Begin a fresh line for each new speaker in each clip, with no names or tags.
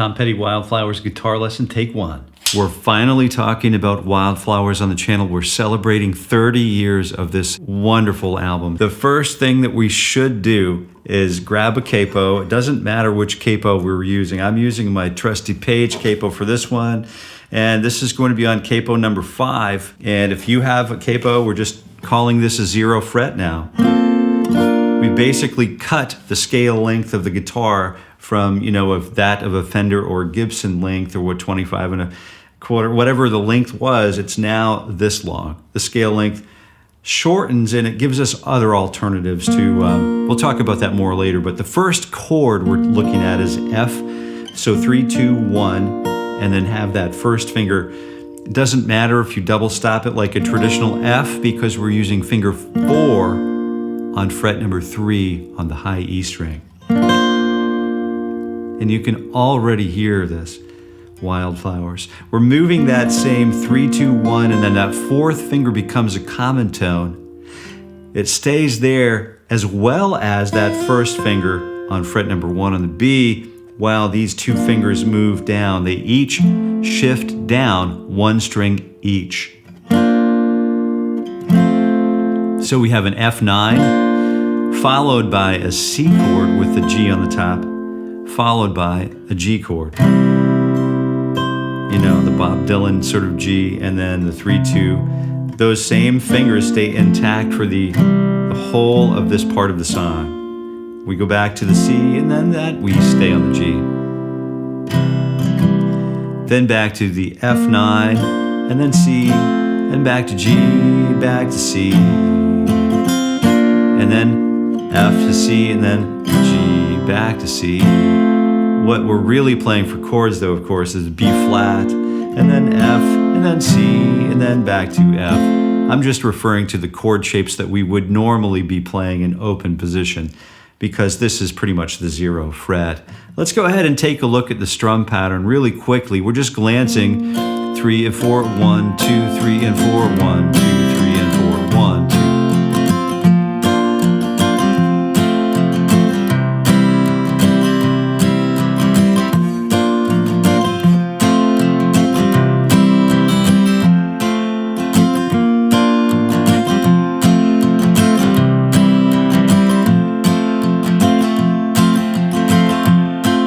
Tom Petty, Wildflowers guitar lesson, take one. We're finally talking about Wildflowers on the channel. We're celebrating 30 years of this wonderful album. The first thing that we should do is grab a capo. It doesn't matter which capo we're using. I'm using my trusty Page capo for this one. And this is going to be on capo number 5. And if you have a capo, we're just calling this a 0 fret now. We basically cut the scale length of the guitar from, of that of a Fender or Gibson length, or what, 25 1/4, whatever the length was, it's now this long. The scale length shortens and it gives us other alternatives to, we'll talk about that more later, but the first chord we're looking at is F, so 3, 2, 1, and then have that first finger. It doesn't matter if you double stop it like a traditional F, because we're using finger 4 on fret number 3 on the high E string. And you can already hear this. Wildflowers. We're moving that same 3, 2, 1, and then that fourth finger becomes a common tone. It stays there, as well as that first finger on fret number 1 on the B, while these two fingers move down. They each shift down 1 string each. So we have an F9, followed by a C chord with the G on the top, followed by a G chord. The Bob Dylan sort of G, and then the 3, 2. Those same fingers stay intact for the whole of this part of the song. We go back to the C, and then we stay on the G. Then back to the F9, and then C, and back to G, back to C, and then F to C, and then G, back to C. What we're really playing for chords, though, of course, is B flat, and then F, and then C, and then back to F. I'm just referring to the chord shapes that we would normally be playing in open position, because this is pretty much the 0 fret. Let's go ahead and take a look at the strum pattern really quickly. We're just glancing 3 and 4, 1, 2, 3 and 4, 1, 2, 3 and 4, 1, 2.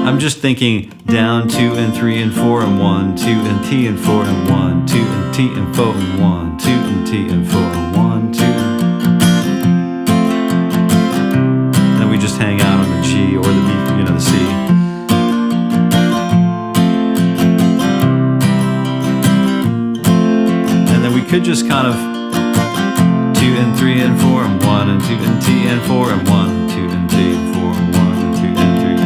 I'm just thinking down 2 and 3 and 4 and 1, 2 and T and 4 and 1, 2 and T and 4 and 1, 2 and T and 4 and 1, 2. And then we just hang out on the G or the B, the C. And then we could just kind of 2 and 3 and 4 and 1 and 2 and T and 4 and 1, 2 and T and 4 and 1 and 2 and 3 and 4.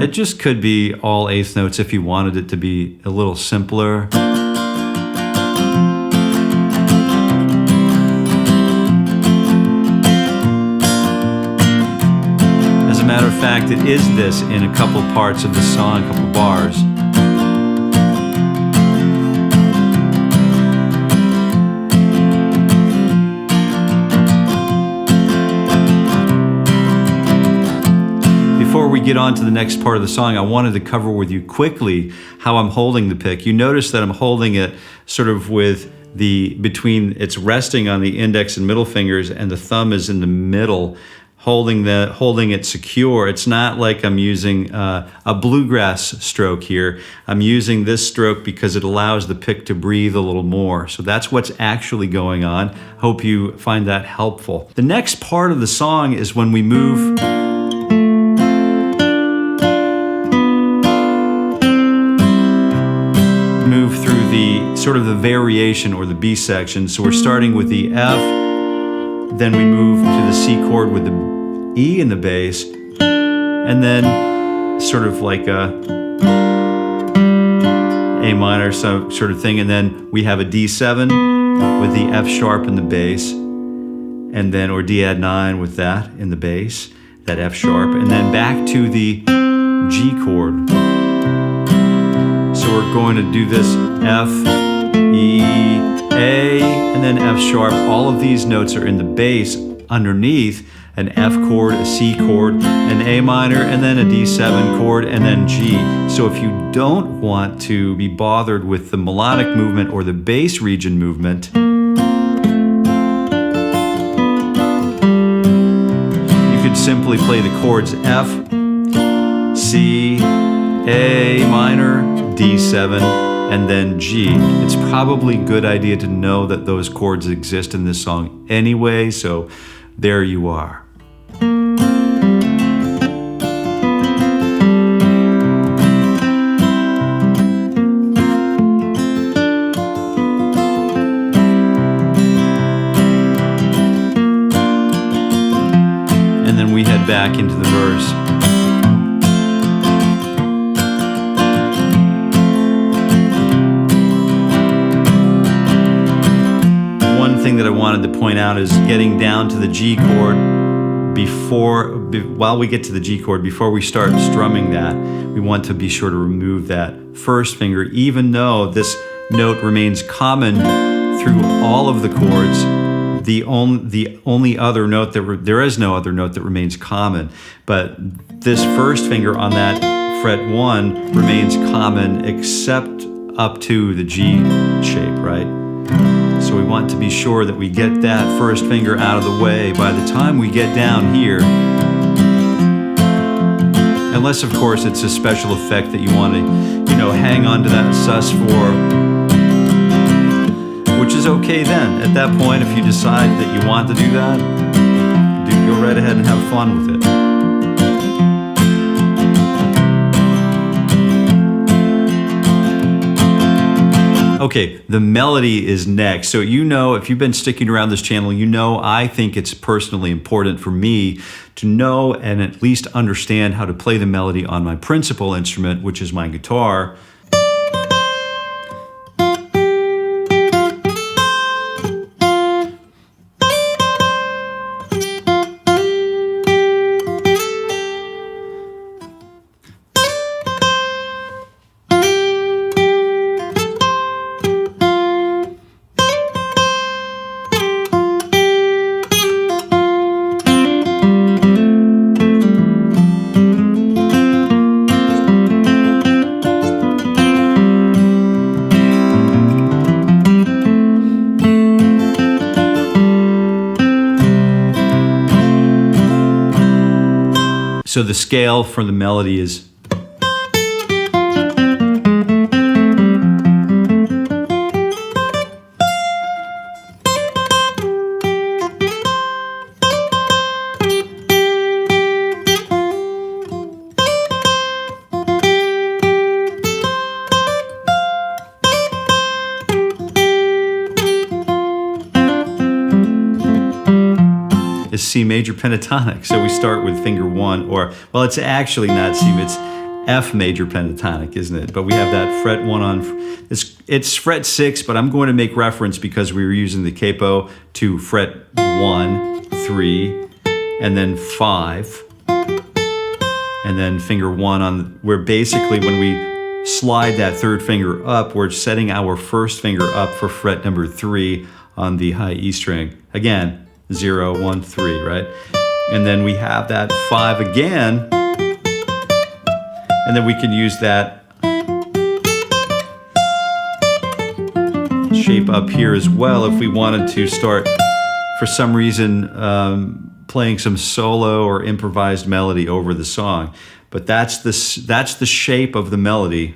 It just could be all eighth notes if you wanted it to be a little simpler. As a matter of fact, it is this in a couple parts of the song, a couple bars. Before we get on to the next part of the song, I wanted to cover with you quickly how I'm holding the pick. You notice that I'm holding it sort of with it's resting on the index and middle fingers, and the thumb is in the middle, holding it secure. It's not like I'm using a bluegrass stroke here. I'm using this stroke because it allows the pick to breathe a little more. So that's what's actually going on. Hope you find that helpful. The next part of the song is when we move through the sort of the variation or the B section. So we're starting with the F, then we move to the C chord with the E in the bass, and then sort of like a A minor sort of thing, and then we have a D7 with the F sharp in the bass, and then, or D add 9 with that in the bass, that F sharp, and then back to the G chord. So we're going to do this F, E, A, and then F sharp. All of these notes are in the bass underneath, an F chord, a C chord, an A minor, and then a D7 chord, and then G. So if you don't want to be bothered with the melodic movement or the bass region movement, you could simply play the chords F, C, A minor, D7, and then G. It's probably a good idea to know that those chords exist in this song anyway, so there you are. And then we head back into the verse. That I wanted to point out is getting down to the G chord while we get to the G chord, before we start strumming that, we want to be sure to remove that first finger, even though this note remains common through all of the chords. The only other note there is no other note that remains common, but this first finger on that fret 1 remains common except up to the G shape, right? So we want to be sure that we get that first finger out of the way by the time we get down here. Unless, of course, it's a special effect that you want to, hang on to that sus4, which is okay then. At that point, if you decide that you want to do that, go right ahead and have fun with it. Okay, the melody is next. So if you've been sticking around this channel, I think it's personally important for me to know and at least understand how to play the melody on my principal instrument, which is my guitar. So the scale for the melody is C major pentatonic. So we start with finger 1, or, well, it's actually not C, it's F major pentatonic, isn't it? But we have that fret 1 on, it's fret 6, but I'm going to make reference because we were using the capo to fret 1, 3, and then 5, and then finger 1 on, where basically when we slide that third finger up, we're setting our first finger up for fret number 3 on the high E string. Again, 0, 1, 3, right? And then we have that 5 again, and then we can use that shape up here as well if we wanted to start, for some reason, playing some solo or improvised melody over the song. But that's the shape of the melody.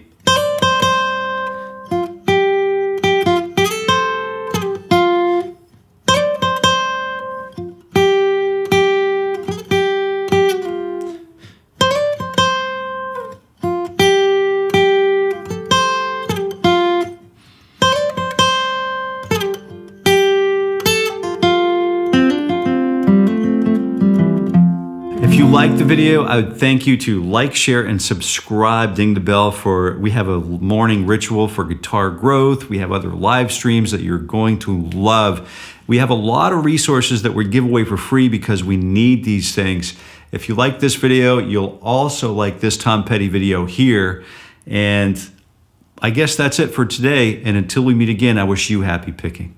If you liked the video, I would thank you to like, share, and subscribe Ding the Bell we have a morning ritual for guitar growth. We have other live streams that you're going to love. We have a lot of resources that we give away for free because we need these things. If you like this video, you'll also like this Tom Petty video here. And I guess that's it for today. And until we meet again, I wish you happy picking.